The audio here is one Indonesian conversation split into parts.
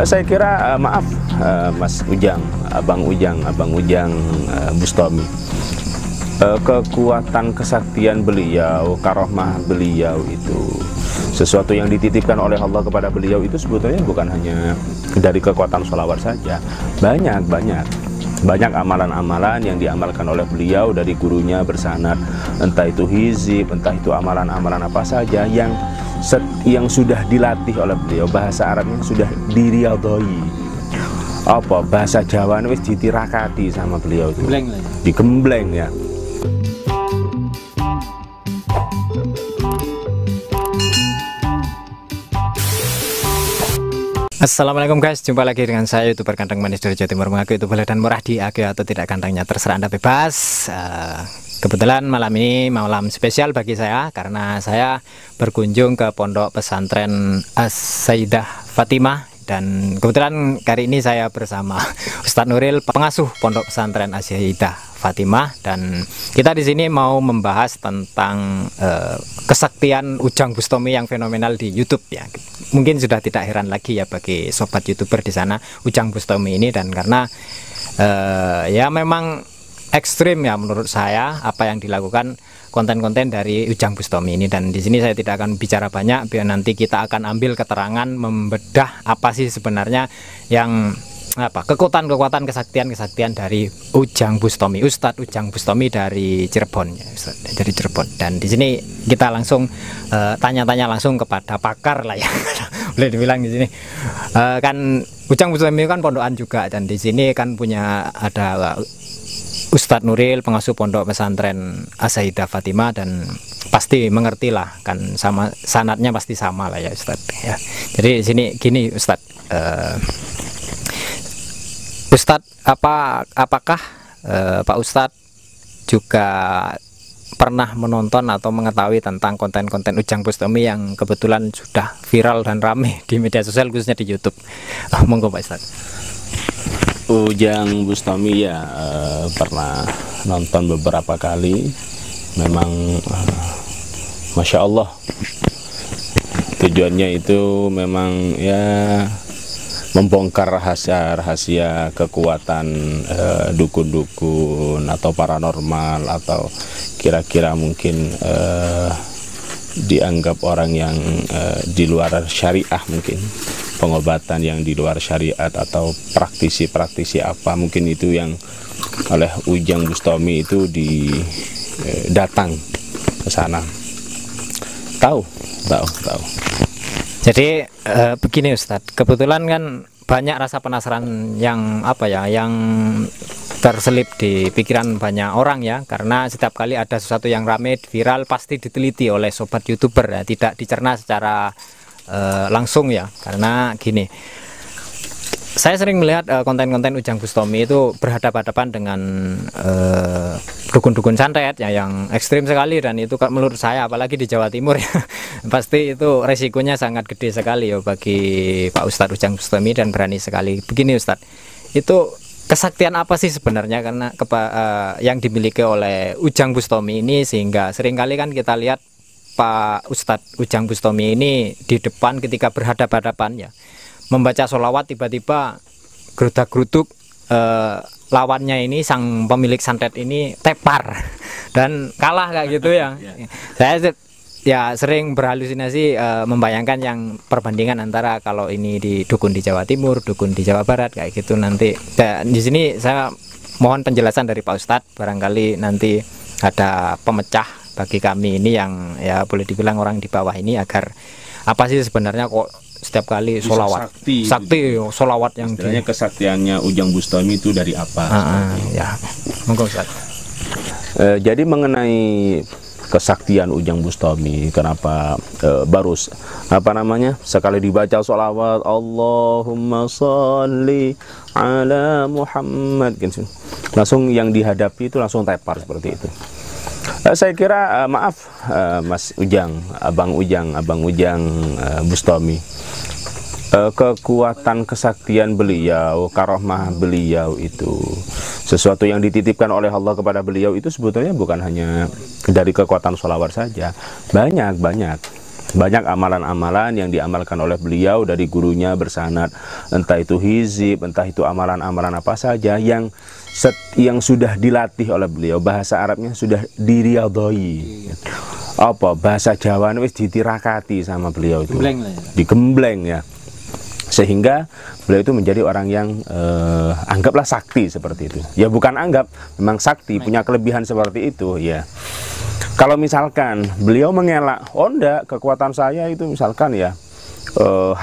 Saya kira maaf Mas Ujang, Abang Ujang Bustami, kekuatan kesaktian beliau, karomah beliau itu sesuatu yang dititipkan oleh Allah kepada beliau. Itu sebetulnya bukan hanya dari kekuatan sholawat saja, banyak amalan-amalan yang diamalkan oleh beliau dari gurunya bersanad, entah itu hizib, entah itu amalan-amalan apa saja yang sudah dilatih oleh beliau. Bahasa Arabnya sudah diriyadhoi, apa bahasa Jawa wis ditirakati sama beliau itu, digembleng ya. Assalamualaikum guys, jumpa lagi dengan saya YouTuber Kandang Manis dari Jawa Timur. Mengaku itu boleh dan murah, diakui atau tidak kandangnya terserah Anda, bebas. Kebetulan malam ini malam spesial bagi saya karena saya berkunjung ke pondok pesantren As-Sayyidah Fatimah. Dan kebetulan kali ini saya bersama Ustadz Nuril, pengasuh pondok pesantren As-Sayyidah Fatimah, dan kita di sini mau membahas tentang kesaktian Ujang Bustami yang fenomenal di YouTube ya. Mungkin sudah tidak heran lagi ya bagi sobat YouTuber di sana Ujang Bustami ini, dan karena ya memang ekstrim ya menurut saya apa yang dilakukan konten-konten dari Ujang Bustami ini. Dan di sini saya tidak akan bicara banyak, biar nanti kita akan ambil keterangan, membedah apa sih sebenarnya yang kekuatan kesaktian dari Ujang Bustami, Ustadz Ujang Bustami dari Cirebon ya, dari Cirebon. Dan di sini kita langsung tanya-tanya langsung kepada pakar lah ya boleh dibilang di sini. Kan Ujang Bustami kan pondokan juga, dan di sini kan punya ada Ustadz Nuril, pengasuh pondok pesantren As-Sayyidah Fatimah, dan pasti mengerti lah kan, sama sanatnya pasti sama lah ya Ustadz ya. Jadi di sini gini Ustadz, apakah Pak Ustadz juga pernah menonton atau mengetahui tentang konten-konten Ujang Bustami yang kebetulan sudah viral dan ramai di media sosial, khususnya di YouTube? Monggo Pak Ustadz. Ujang Bustami ya, pernah nonton beberapa kali. Memang Masya Allah, tujuannya itu memang ya membongkar rahasia kekuatan dukun-dukun atau paranormal, atau kira-kira mungkin dianggap orang yang di luar syariah, mungkin pengobatan yang di luar syariat, atau praktisi apa mungkin itu yang oleh Ujang Bustami itu datang ke sana. Tahu. Jadi begini Ustadz, kebetulan kan banyak rasa penasaran yang yang terselip di pikiran banyak orang ya, karena setiap kali ada sesuatu yang ramai viral pasti diteliti oleh sobat YouTuber ya, tidak dicerna secara langsung ya. Karena gini, saya sering melihat konten-konten Ujang Bustami itu berhadapan-hadapan dengan dukun-dukun santet ya, yang ekstrim sekali, dan itu menurut saya apalagi di Jawa Timur ya pasti itu resikonya sangat gede sekali ya bagi Pak Ustadz Ujang Bustami, dan berani sekali. Begini Ustadz, itu kesaktian apa sih sebenarnya karena yang dimiliki oleh Ujang Bustami ini, sehingga seringkali kan kita lihat Pak Ustadz Ujang Bustami ini di depan ketika berhadapan-hadapan ya, membaca sholawat, tiba-tiba gerudak-geruduk lawannya ini, sang pemilik santet ini tepar dan kalah kayak gitu ya. Saya ya sering berhalusinasi membayangkan yang perbandingan antara kalau ini di dukun di Jawa Timur, dukun di Jawa Barat kayak gitu nanti. Dan di sini saya mohon penjelasan dari Pak Ustadz, barangkali nanti ada pemecah bagi kami ini yang ya boleh dibilang orang di bawah ini, agar apa sih sebenarnya kok setiap kali sholawat sakti sholawat yang kesaktiannya Ujang Bustami itu dari apa? Ya, monggo Ustaz. Jadi mengenai kesaktian Ujang Bustami, kenapa baru sekali dibaca sholawat Allahumma sholli ala Muhammad, langsung yang dihadapi itu langsung tepar seperti itu. Saya kira maaf Mas Ujang, Abang Ujang Bustami, kekuatan kesaktian beliau, karomah beliau itu sesuatu yang dititipkan oleh Allah kepada beliau. Itu sebetulnya bukan hanya dari kekuatan sholawat saja, banyak Banyak amalan-amalan yang diamalkan oleh beliau dari gurunya bersanad, entah itu hizib, entah itu amalan-amalan apa saja yang sudah dilatih oleh beliau. Bahasa Arabnya sudah diriyadhoi. Apa bahasa Jawa wis ditirakati sama beliau itu. Digembleng ya. Sehingga beliau itu menjadi orang yang anggaplah sakti seperti itu. Ya bukan anggap, memang sakti, punya kelebihan seperti itu ya. Kalau misalkan beliau mengelak, oh enggak, kekuatan saya itu misalkan ya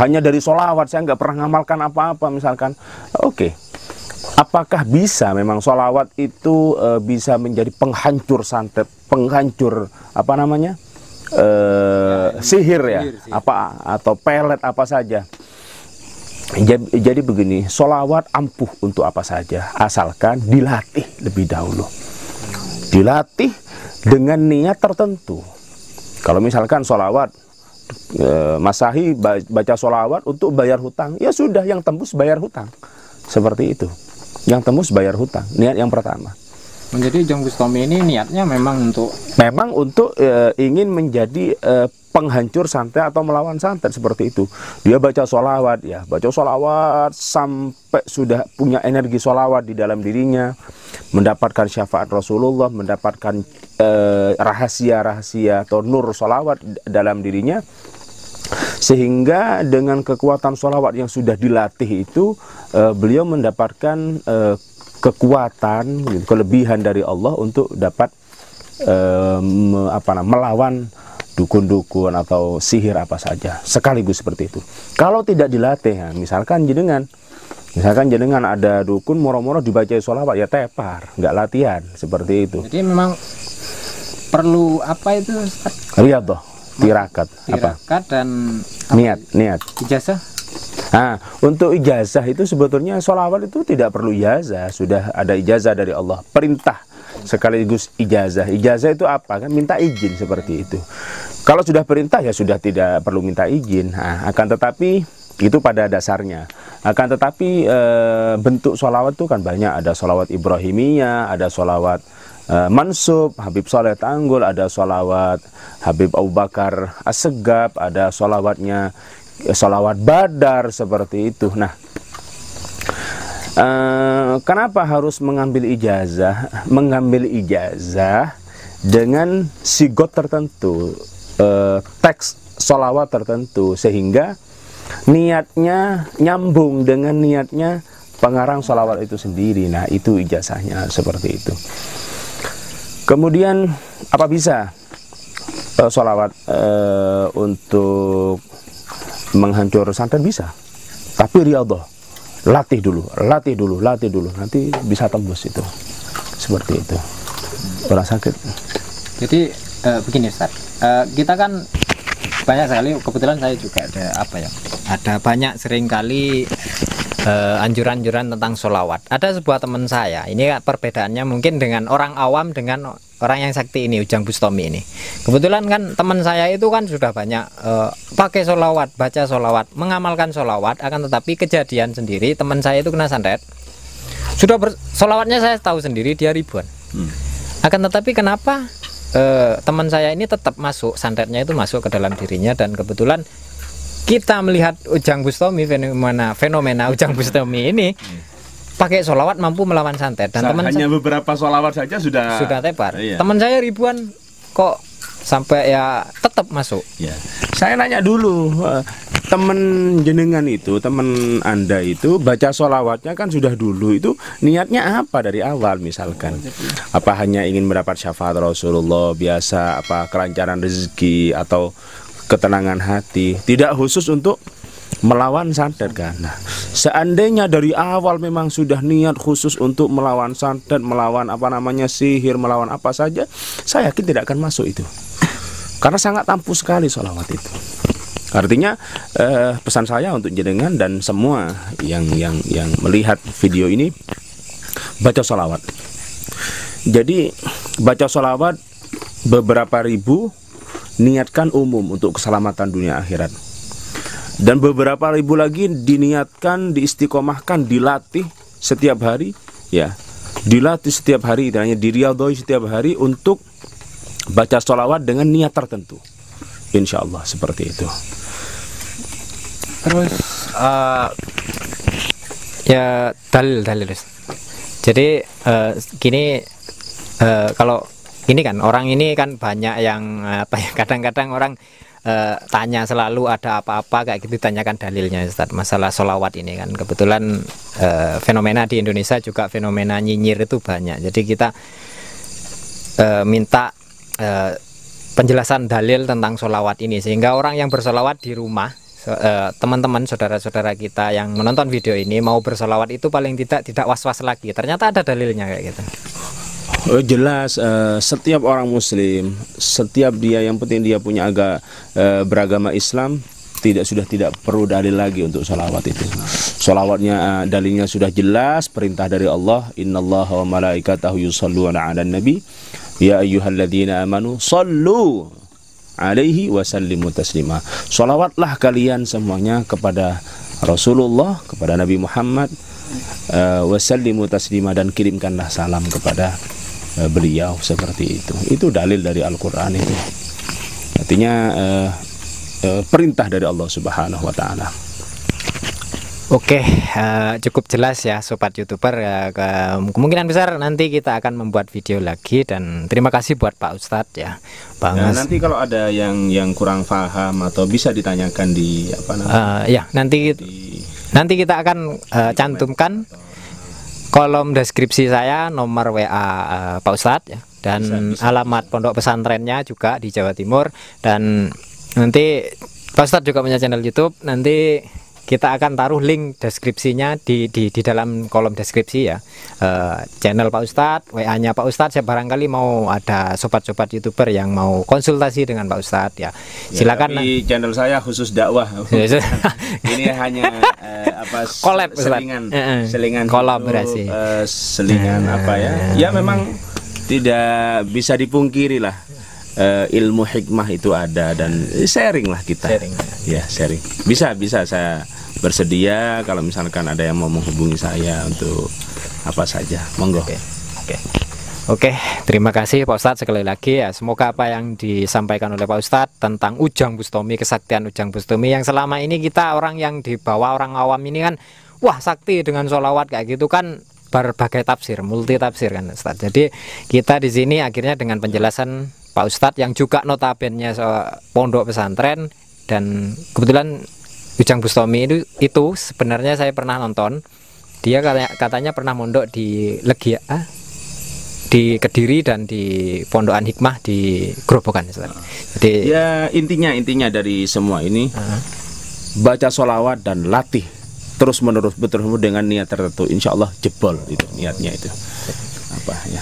hanya dari sholawat, saya nggak pernah ngamalkan apa-apa misalkan. Oke. Apakah bisa memang sholawat itu bisa menjadi penghancur santet, penghancur apa namanya sihir ya, apa atau pelet apa saja? Jadi begini, sholawat ampuh untuk apa saja, asalkan dilatih lebih dahulu, dilatih dengan niat tertentu. Kalau misalkan sholawat, Mas Sahi baca sholawat untuk bayar hutang, ya sudah, yang tembus bayar hutang, seperti itu. Yang tembus bayar hutang, niat yang pertama. Menjadi Ujang Bustami ini niatnya memang untuk ingin menjadi penghancur santet atau melawan santet, seperti itu. Dia baca sholawat ya, baca sholawat sampai sudah punya energi sholawat di dalam dirinya, mendapatkan syafaat Rasulullah, mendapatkan rahasia-rahasia atau nur sholawat dalam dirinya, sehingga dengan kekuatan sholawat yang sudah dilatih itu beliau mendapatkan kekuatan, kelebihan dari Allah untuk dapat melawan dukun-dukun atau sihir apa saja sekaligus seperti itu. Kalau tidak dilatih, ya, misalkan jenengan ada dukun moro-moro dibaca sholawat, ya tepar, nggak latihan, seperti itu. Jadi memang perlu apa itu? Riyadhah, tirakat dan niat ijazah. Nah, untuk ijazah itu sebetulnya sholawat itu tidak perlu ijazah, sudah ada ijazah dari Allah, perintah sekaligus ijazah. Ijazah itu apa kan? Minta izin, seperti itu. Kalau sudah perintah ya sudah tidak perlu minta izin. Nah, akan tetapi itu pada dasarnya. Akan tetapi bentuk sholawat itu kan banyak. Ada sholawat Ibrahimiyah, ada sholawat Mansub, Habib Soleh Tanggul, ada sholawat Habib Abu Bakar As-Segaf, ada sholawatnya sholawat Badar, seperti itu. Nah, kenapa harus mengambil ijazah? Mengambil ijazah dengan sigot tertentu, teks sholawat tertentu, sehingga niatnya nyambung dengan niatnya pengarang sholawat itu sendiri. Nah, itu ijazahnya, seperti itu. Kemudian apa bisa sholawat untuk menghancur santet? Bisa, tapi riyadhah, latih dulu, nanti bisa tembus itu, seperti itu. Orang sakit. Jadi begini Ustaz, kita kan banyak sekali, kebetulan saya juga ada banyak sering kali anjuran-anjuran tentang sholawat. Ada sebuah teman saya, ini perbedaannya mungkin dengan orang awam dengan orang yang sakti ini, Ujang Bustami ini. Kebetulan kan teman saya itu kan sudah banyak pakai sholawat, baca sholawat, mengamalkan sholawat, akan tetapi kejadian sendiri teman saya itu kena santet. Sudah sholawatnya saya tahu sendiri dia ribuan. Akan tetapi kenapa teman saya ini tetap masuk, santetnya itu masuk ke dalam dirinya, dan kebetulan kita melihat Ujang Bustami, fenomena Ujang Bustami ini pakai sholawat mampu melawan santet, dan teman hanya beberapa sholawat saja sudah tepar. Iya. Teman saya ribuan kok sampai ya tetap masuk. Ya. Saya nanya dulu, teman jenengan itu, teman Anda itu baca sholawatnya kan sudah dulu itu niatnya apa dari awal, misalkan apa hanya ingin mendapat syafaat Rasulullah biasa, apa kelancaran rezeki atau ketenangan hati, tidak khusus untuk melawan santet kan. Nah, seandainya dari awal memang sudah niat khusus untuk melawan santet, melawan sihir, melawan apa saja, saya yakin tidak akan masuk itu, karena sangat ampuh sekali sholawat itu. Artinya pesan saya untuk jenengan dan semua yang melihat video ini, baca sholawat. Jadi baca sholawat beberapa ribu, niatkan umum untuk keselamatan dunia akhirat, dan beberapa ribu lagi diniatkan, diistiqomahkan, dilatih setiap hari, ya, dilatih setiap hari, dan hanya diriyadhoi setiap hari untuk baca sholawat dengan niat tertentu. Insya Allah seperti itu. Terus ya dalil. Jadi gini, kalau ini kan orang ini kan banyak yang kadang-kadang orang tanya selalu ada apa-apa kayak gitu, tanyakan dalilnya Ustaz. Masalah sholawat ini kan kebetulan fenomena di Indonesia juga fenomena nyinyir itu banyak. Jadi kita minta penjelasan dalil tentang sholawat ini, sehingga orang yang bersolawat di rumah, teman-teman saudara-saudara kita yang menonton video ini mau bersolawat itu paling tidak was-was lagi, ternyata ada dalilnya kayak gitu. Jelas, setiap orang muslim, setiap dia yang penting dia punya beragama Islam, tidak perlu dalil lagi untuk sholawat itu. Sholawatnya dalilnya sudah jelas, perintah dari Allah, innallaha wa malaikatahu yusholluna 'alan nabi ya ayyuhalladzina amanu shollu alaihi wasallimu taslima. Sholawatlah kalian semuanya kepada Rasulullah, kepada Nabi Muhammad, wasallimu taslima, dan kirimkanlah salam kepada beliau, seperti itu. Itu dalil dari Al-Quran itu. Artinya perintah dari Allah Subhanahu wa Ta'ala. Oke, cukup jelas ya Sobat YouTuber. Kemungkinan besar nanti kita akan membuat video lagi, dan terima kasih buat Pak Ustadz ya, Bang. Nah, nanti kalau ada yang kurang paham atau bisa ditanyakan di apa namanya? Ya, nanti kita akan cantumkan kolom deskripsi saya, nomor WA Pak Ustadz ya, dan bisa. Alamat pondok pesantrennya juga di Jawa Timur. Dan nanti Pak Ustadz juga punya channel YouTube, nanti kita akan taruh link deskripsinya di dalam kolom deskripsi ya. Channel Pak Ustadz, WA-nya Pak Ustadz. Saya barangkali mau ada sobat-sobat YouTuber yang mau konsultasi dengan Pak Ustadz ya. Silakan. Tapi channel saya khusus dakwah. Ini hanya collab, selingan kolaborasi. Selingan apa ya? Ya memang tidak bisa dipungkiri lah. Ilmu hikmah itu ada, dan sharing lah kita. Sharing. Bisa saya bersedia kalau misalkan ada yang mau menghubungi saya untuk apa saja, monggo. Oke, terima kasih Pak Ustadz sekali lagi ya. Semoga apa yang disampaikan oleh Pak Ustadz tentang Ujang Bustami, kesaktian Ujang Bustami, yang selama ini kita orang yang di bawah, orang awam ini kan, wah sakti dengan sholawat kayak gitu kan, berbagai tafsir, multi tafsir kan Ustadz. Jadi kita di sini akhirnya dengan penjelasan Pak Ustadz yang juga notabene pondok pesantren, dan kebetulan Ujang Bustami itu sebenarnya saya pernah nonton. Dia katanya pernah mondok di Legia, di Kediri, dan di Pondokan Hikmah di Grobogan. Jadi ya intinya dari semua ini baca sholawat dan latih terus menerus dengan niat tertentu, insya Allah jebol itu niatnya itu.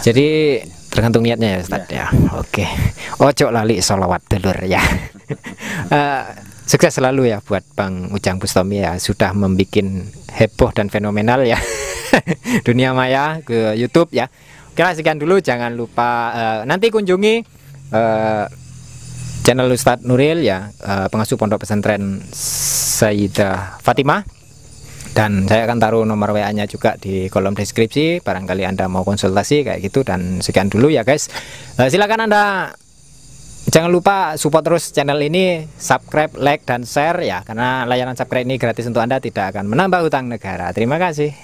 Jadi tergantung niatnya ya Ustaz ya. Oke. Ojo lali sholawat dulur ya. Sukses selalu ya buat Bang Ujang Bustami ya, sudah membuat heboh dan fenomenal ya dunia maya ke YouTube ya. Oke, sekian dulu. Jangan lupa nanti kunjungi channel Ustadz Nuril ya, pengasuh pondok pesantren Sayyidah Fatimah. Dan saya akan taruh nomor WA-nya juga di kolom deskripsi, barangkali Anda mau konsultasi kayak gitu. Dan sekian dulu ya guys. Silakan Anda, jangan lupa support terus channel ini, subscribe, like, dan share ya, karena layanan subscribe ini gratis untuk Anda, tidak akan menambah hutang negara. Terima kasih.